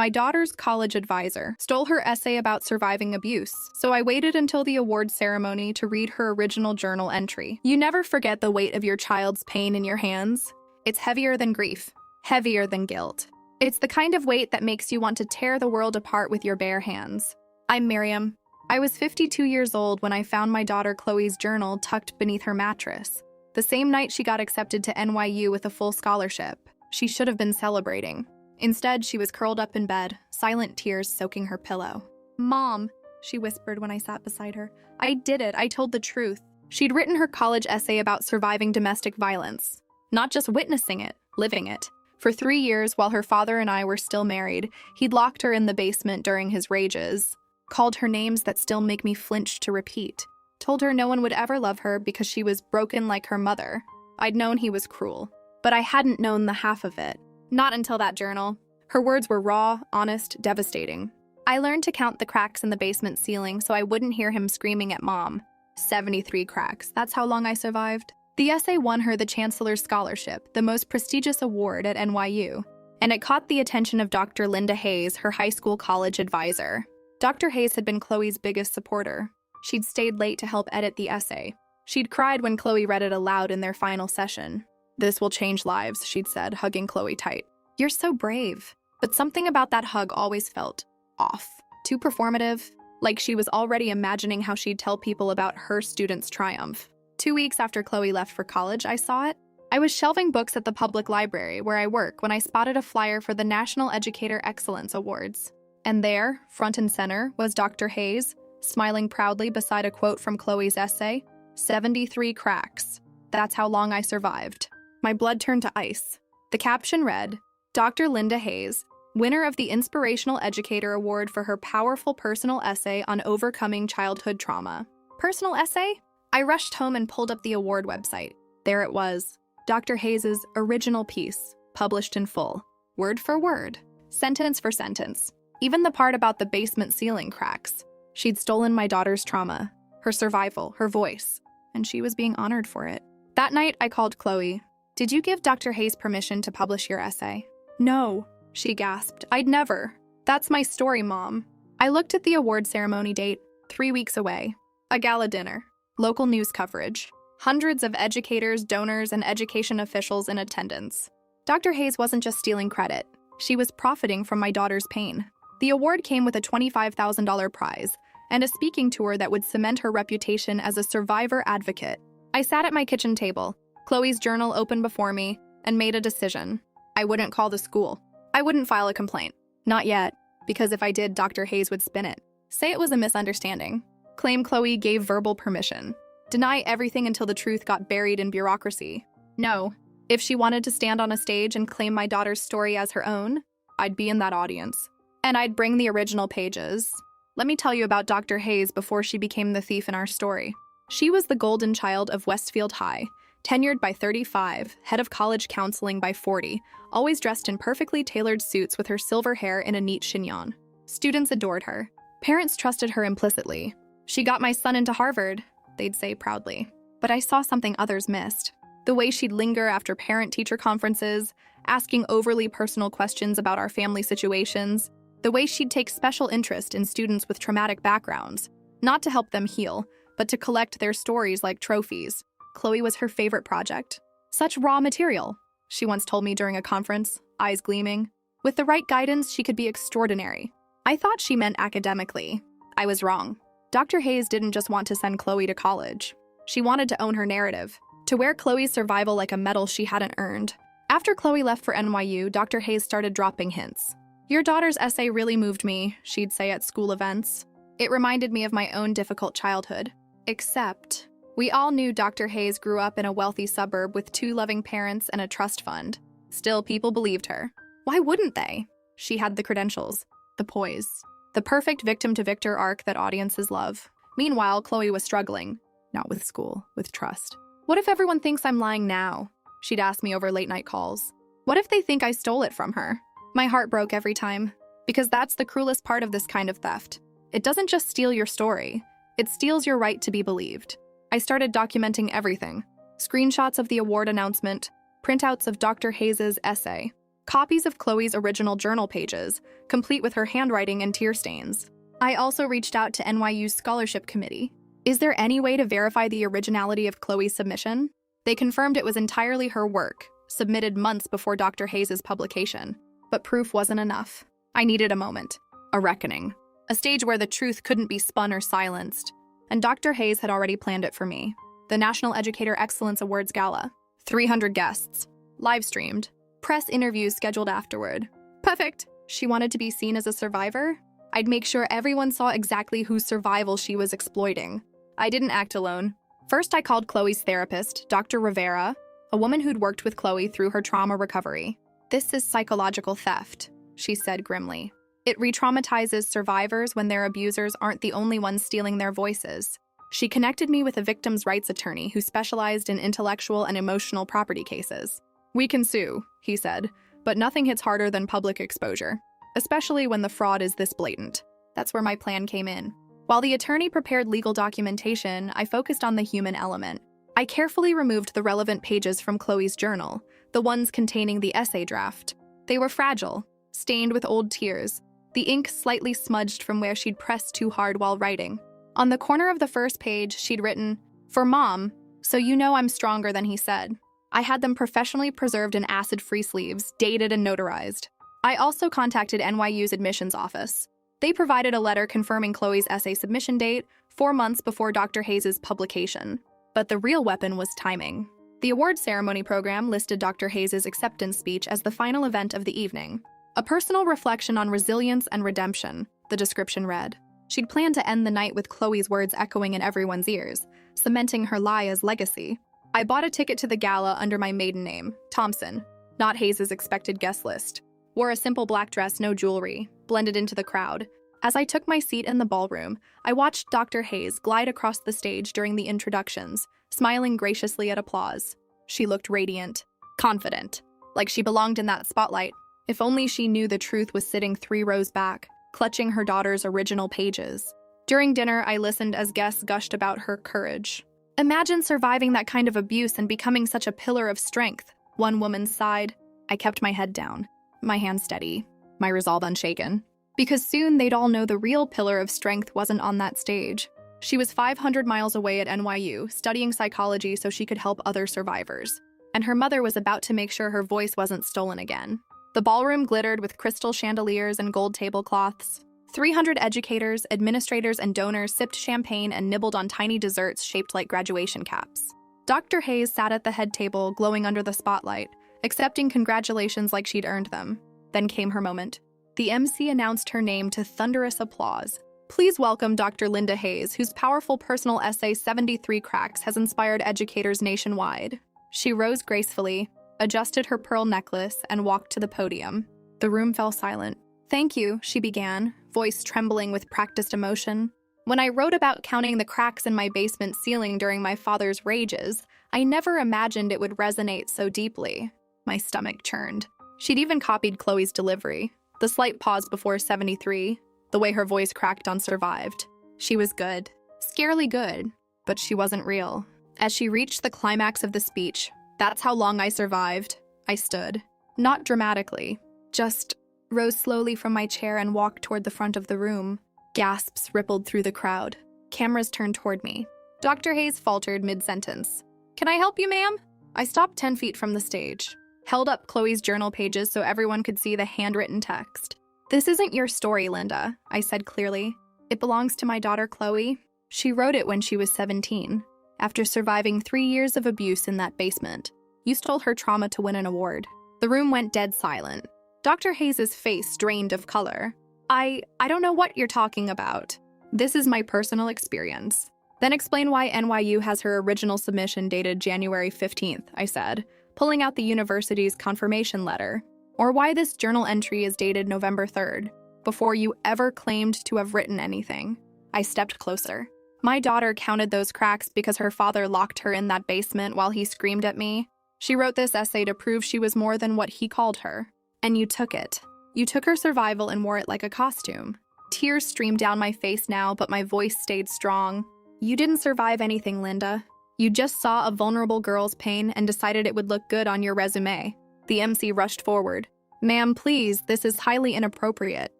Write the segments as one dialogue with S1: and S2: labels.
S1: My daughter's college advisor stole her essay about surviving abuse, so I waited until the award ceremony to read her original journal entry. You never forget the weight of your child's pain in your hands. It's heavier than grief, heavier than guilt. It's the kind of weight that makes you want to tear the world apart with your bare hands. I'm Miriam. I was 52 years old when I found my daughter Chloe's journal tucked beneath her mattress. The same night she got accepted to NYU with a full scholarship. She should have been celebrating. Instead, she was curled up in bed, silent tears soaking her pillow. "Mom," she whispered when I sat beside her. "I did it. I told the truth." She'd written her college essay about surviving domestic violence. Not just witnessing it, living it. For 3 years, while her father and I were still married, he'd locked her in the basement during his rages. Called her names that still make me flinch to repeat. Told her no one would ever love her because she was broken like her mother. I'd known he was cruel, but I hadn't known the half of it. Not until that journal. Her words were raw, honest, devastating. I learned to count the cracks in the basement ceiling so I wouldn't hear him screaming at Mom. 73 cracks. That's how long I survived. The essay won her the Chancellor's Scholarship, the most prestigious award at NYU, and it caught the attention of Dr. Linda Hayes, her high school college advisor. Dr. Hayes had been Chloe's biggest supporter. She'd stayed late to help edit the essay. She'd cried when Chloe read it aloud in their final session. "This will change lives," she'd said, hugging Chloe tight. "You're so brave." But something about that hug always felt off. Too performative, like she was already imagining how she'd tell people about her students' triumph. 2 weeks after Chloe left for college, I saw it. I was shelving books at the public library where I work when I spotted a flyer for the National Educator Excellence Awards. And there, front and center, was Dr. Hayes, smiling proudly beside a quote from Chloe's essay, 73 cracks. That's how long I survived. My blood turned to ice. The caption read, "Dr. Linda Hayes, winner of the Inspirational Educator Award for her powerful personal essay on overcoming childhood trauma." Personal essay? I rushed home and pulled up the award website. There it was, Dr. Hayes' original piece, published in full, word for word, sentence for sentence. Even the part about the basement ceiling cracks. She'd stolen my daughter's trauma, her survival, her voice, and she was being honored for it. That night, I called Chloe. "Did you give Dr. Hayes permission to publish your essay?" "No," she gasped. "I'd never. That's my story, Mom." I looked at the award ceremony date, 3 weeks away. A gala dinner, local news coverage, hundreds of educators, donors, and education officials in attendance. Dr. Hayes wasn't just stealing credit. She was profiting from my daughter's pain. The award came with a $25,000 prize and a speaking tour that would cement her reputation as a survivor advocate. I sat at my kitchen table, Chloe's journal open before me, and made a decision. I wouldn't call the school. I wouldn't file a complaint. Not yet, because if I did, Dr. Hayes would spin it. Say it was a misunderstanding. Claim Chloe gave verbal permission. Deny everything until the truth got buried in bureaucracy. No, if she wanted to stand on a stage and claim my daughter's story as her own, I'd be in that audience. And I'd bring the original pages. Let me tell you about Dr. Hayes before she became the thief in our story. She was the golden child of Westfield High, tenured by 35, head of college counseling by 40, always dressed in perfectly tailored suits with her silver hair in a neat chignon. Students adored her. Parents trusted her implicitly. "She got my son into Harvard," they'd say proudly. But I saw something others missed. The way she'd linger after parent-teacher conferences, asking overly personal questions about our family situations. The way she'd take special interest in students with traumatic backgrounds, not to help them heal, but to collect their stories like trophies. Chloe was her favorite project. "Such raw material," she once told me during a conference, eyes gleaming. With the right guidance, she could be extraordinary. I thought she meant academically. I was wrong. Dr. Hayes didn't just want to send Chloe to college. She wanted to own her narrative, to wear Chloe's survival like a medal she hadn't earned. After Chloe left for NYU, Dr. Hayes started dropping hints. "Your daughter's essay really moved me," she'd say at school events. It reminded me of my own difficult childhood. Except, we all knew Dr. Hayes grew up in a wealthy suburb with 2 loving parents and a trust fund. Still, people believed her. Why wouldn't they? She had the credentials, the poise, the perfect victim-to-victor arc that audiences love. Meanwhile, Chloe was struggling. Not with school, with trust. "What if everyone thinks I'm lying now?" she'd ask me over late-night calls. "What if they think I stole it from her?" My heart broke every time, because that's the cruelest part of this kind of theft. It doesn't just steal your story, it steals your right to be believed. I started documenting everything. Screenshots of the award announcement, printouts of Dr. Hayes' essay, Copies of Chloe's original journal pages, complete with her handwriting and tear stains. I also reached out to NYU's scholarship committee. Is there any way to verify the originality of Chloe's submission? They confirmed it was entirely her work, submitted months before Dr. Hayes' publication. But proof wasn't enough. I needed a moment. A reckoning. A stage where the truth couldn't be spun or silenced. And Dr. Hayes had already planned it for me. The National Educator Excellence Awards Gala. 300 guests. Live-streamed. Press interviews scheduled afterward. Perfect. She wanted to be seen as a survivor? I'd make sure everyone saw exactly whose survival she was exploiting. I didn't act alone. First, I called Chloe's therapist, Dr. Rivera, a woman who'd worked with Chloe through her trauma recovery. "This is psychological theft," she said grimly. "It re-traumatizes survivors when their abusers aren't the only ones stealing their voices." She connected me with a victims' rights attorney who specialized in intellectual and emotional property cases. "We can sue," he said, "but nothing hits harder than public exposure, especially when the fraud is this blatant." That's where my plan came in. While the attorney prepared legal documentation, I focused on the human element. I carefully removed the relevant pages from Chloe's journal, the ones containing the essay draft. They were fragile, stained with old tears, the ink slightly smudged from where she'd pressed too hard while writing. On the corner of the first page, she'd written, "For Mom, so you know I'm stronger than he said." I had them professionally preserved in acid-free sleeves, dated and notarized. I also contacted NYU's admissions office. They provided a letter confirming Chloe's essay submission date 4 months before Dr. Hayes' publication. But the real weapon was timing. The award ceremony program listed Dr. Hayes' acceptance speech as the final event of the evening. "A personal reflection on resilience and redemption," the description read. She'd planned to end the night with Chloe's words echoing in everyone's ears, cementing her lie as legacy. I bought a ticket to the gala under my maiden name, Thompson, not Hayes' expected guest list. Wore a simple black dress, no jewelry, blended into the crowd. As I took my seat in the ballroom, I watched Dr. Hayes glide across the stage during the introductions, smiling graciously at applause. She looked radiant, confident, like she belonged in that spotlight. If only she knew the truth was sitting 3 rows back, clutching her daughter's original pages. During dinner, I listened as guests gushed about her courage. "Imagine surviving that kind of abuse and becoming such a pillar of strength," one woman sighed. I kept my head down, my hand steady, my resolve unshaken. Because soon they'd all know the real pillar of strength wasn't on that stage. She was 500 miles away at NYU, studying psychology so she could help other survivors. And her mother was about to make sure her voice wasn't stolen again. The ballroom glittered with crystal chandeliers and gold tablecloths. 300 educators, administrators, and donors sipped champagne and nibbled on tiny desserts shaped like graduation caps. Dr. Hayes sat at the head table, glowing under the spotlight, accepting congratulations like she'd earned them. Then came her moment. The MC announced her name to thunderous applause. "Please welcome Dr. Linda Hayes, whose powerful personal essay 73 Cracks has inspired educators nationwide." She rose gracefully, adjusted her pearl necklace, and walked to the podium. The room fell silent. "Thank you," she began, voice trembling with practiced emotion. "When I wrote about counting the cracks in my basement ceiling during my father's rages, I never imagined it would resonate so deeply." My stomach churned. She'd even copied Chloe's delivery. The slight pause before 73, the way her voice cracked on survived. She was good. Scarily good. But she wasn't real. As she reached the climax of the speech, "That's how long I survived," I stood. Not dramatically. Just rose slowly from my chair and walked toward the front of the room. Gasps rippled through the crowd. Cameras turned toward me. Dr. Hayes faltered mid-sentence. "Can I help you, ma'am?" I stopped 10 feet from the stage, held up Chloe's journal pages so everyone could see the handwritten text. "This isn't your story, Linda," I said clearly. "It belongs to my daughter, Chloe. She wrote it when she was 17, after surviving 3 years of abuse in that basement. You stole her trauma to win an award." The room went dead silent. Dr. Hayes' face drained of color. I don't know what you're talking about. This is my personal experience." "Then explain why NYU has her original submission dated January 15th, I said, pulling out the university's confirmation letter. "Or why this journal entry is dated November 3rd, before you ever claimed to have written anything." I stepped closer. "My daughter counted those cracks because her father locked her in that basement while he screamed at me. She wrote this essay to prove she was more than what he called her. And you took it. You took her survival and wore it like a costume." Tears streamed down my face now, but my voice stayed strong. "You didn't survive anything, Linda. You just saw a vulnerable girl's pain and decided it would look good on your resume." The MC rushed forward. Ma'am, please, this is highly inappropriate.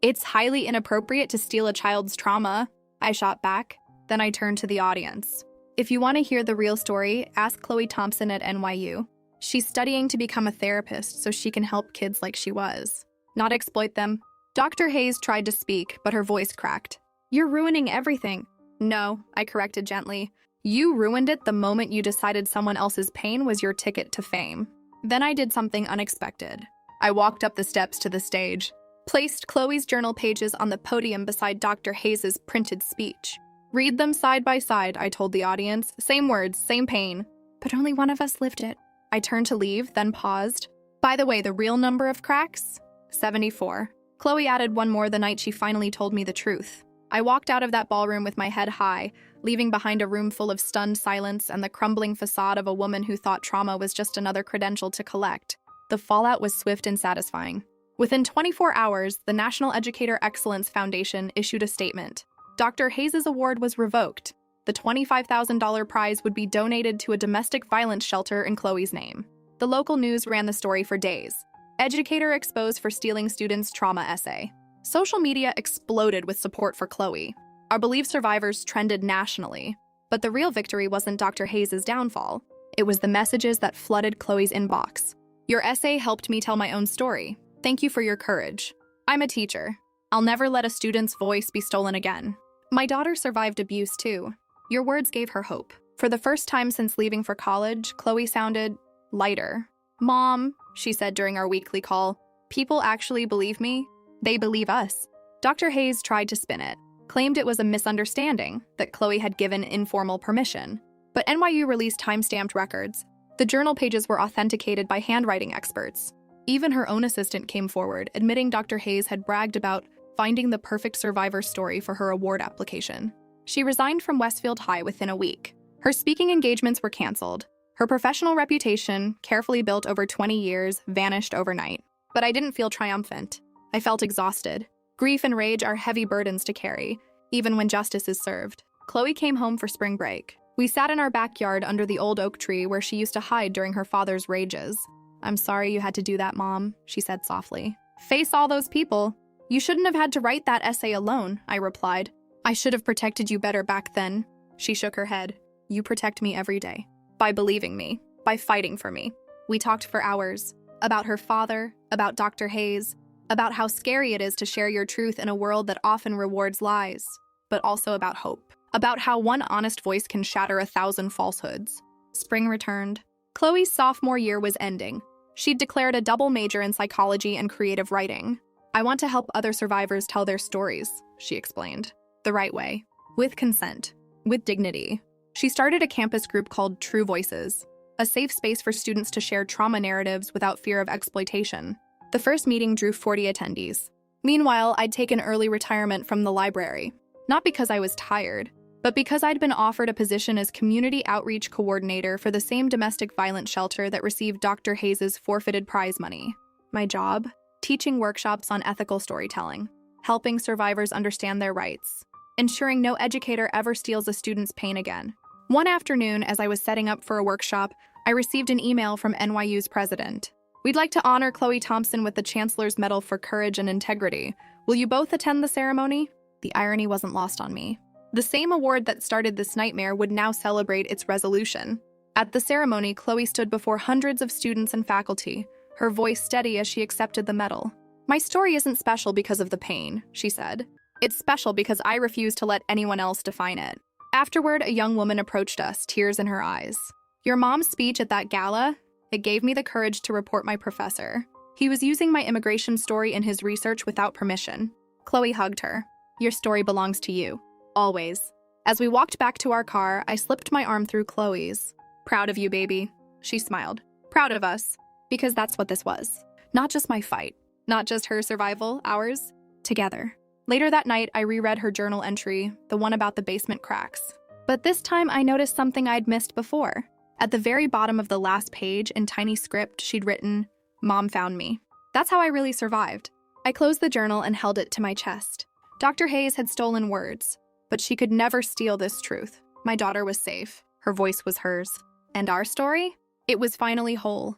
S1: It's highly inappropriate to steal a child's trauma, I shot back. Then I turned to the audience. If you want to hear the real story, ask Chloe Thompson at NYU. She's studying to become a therapist so she can help kids like she was, not exploit them. Dr. Hayes tried to speak, but her voice cracked. You're ruining everything. No, I corrected gently. You ruined it the moment you decided someone else's pain was your ticket to fame. Then I did something unexpected. I walked up the steps to the stage, placed Chloe's journal pages on the podium beside Dr. Hayes' printed speech. Read them side by side, I told the audience. Same words, same pain. But only one of us lived it. I turned to leave, then paused. By the way, the real number of cracks? 74. Chloe added one more the night she finally told me the truth. I walked out of that ballroom with my head high, leaving behind a room full of stunned silence and the crumbling facade of a woman who thought trauma was just another credential to collect. The fallout was swift and satisfying. Within 24 hours, the National Educator Excellence Foundation issued a statement. Dr. Hayes' award was revoked. The $25,000 prize would be donated to a domestic violence shelter in Chloe's name. The local news ran the story for days. Educator exposed for stealing students' trauma essay. Social media exploded with support for Chloe. Our believed survivors trended nationally. But the real victory wasn't Dr. Hayes' downfall. It was the messages that flooded Chloe's inbox. Your essay helped me tell my own story. Thank you for your courage. I'm a teacher. I'll never let a student's voice be stolen again. My daughter survived abuse too. Your words gave her hope. For the first time since leaving for college, Chloe sounded lighter. Mom, she said during our weekly call, people actually believe me? They believe us. Dr. Hayes tried to spin it, claimed it was a misunderstanding, that Chloe had given informal permission. But NYU released time-stamped records. The journal pages were authenticated by handwriting experts. Even her own assistant came forward, admitting Dr. Hayes had bragged about finding the perfect survivor story for her award application. She resigned from Westfield High within a week. Her speaking engagements were canceled. Her professional reputation, carefully built over 20 years, vanished overnight. But I didn't feel triumphant. I felt exhausted. Grief and rage are heavy burdens to carry, even when justice is served. Chloe came home for spring break. We sat in our backyard under the old oak tree where she used to hide during her father's rages. I'm sorry you had to do that, Mom, she said softly. Face all those people. You shouldn't have had to write that essay alone, I replied. I should have protected you better back then. She shook her head. You protect me every day. By believing me. By fighting for me. We talked for hours. About her father, about Dr. Hayes, about how scary it is to share your truth in a world that often rewards lies, but also about hope. About how one honest voice can shatter 1,000 falsehoods. Spring returned. Chloe's sophomore year was ending. She'd declared a double major in psychology and creative writing. I want to help other survivors tell their stories, she explained. The right way. With consent. With dignity. She started a campus group called True Voices, a safe space for students to share trauma narratives without fear of exploitation. The first meeting drew 40 attendees. Meanwhile, I'd taken early retirement from the library. Not because I was tired, but because I'd been offered a position as community outreach coordinator for the same domestic violence shelter that received Dr. Hayes' forfeited prize money. My job? Teaching workshops on ethical storytelling, helping survivors understand their rights, ensuring no educator ever steals a student's pain again. One afternoon, as I was setting up for a workshop, I received an email from NYU's president. We'd like to honor Chloe Thompson with the Chancellor's Medal for Courage and Integrity. Will you both attend the ceremony? The irony wasn't lost on me. The same award that started this nightmare would now celebrate its resolution. At the ceremony, Chloe stood before hundreds of students and faculty, her voice steady as she accepted the medal. My story isn't special because of the pain, she said. It's special because I refuse to let anyone else define it. Afterward, a young woman approached us, tears in her eyes. Your mom's speech at that gala? It gave me the courage to report my professor. He was using my immigration story in his research without permission. Chloe hugged her. Your story belongs to you. Always. As we walked back to our car, I slipped my arm through Chloe's. Proud of you, baby. She smiled. Proud of us. Because that's what this was. Not just my fight. Not just her survival, ours. Together. Later that night, I reread her journal entry, the one about the basement cracks. But this time, I noticed something I'd missed before. At the very bottom of the last page, in tiny script, she'd written, Mom found me. That's how I really survived. I closed the journal and held it to my chest. Dr. Hayes had stolen words, but she could never steal this truth. My daughter was safe. Her voice was hers. And our story? It was finally whole.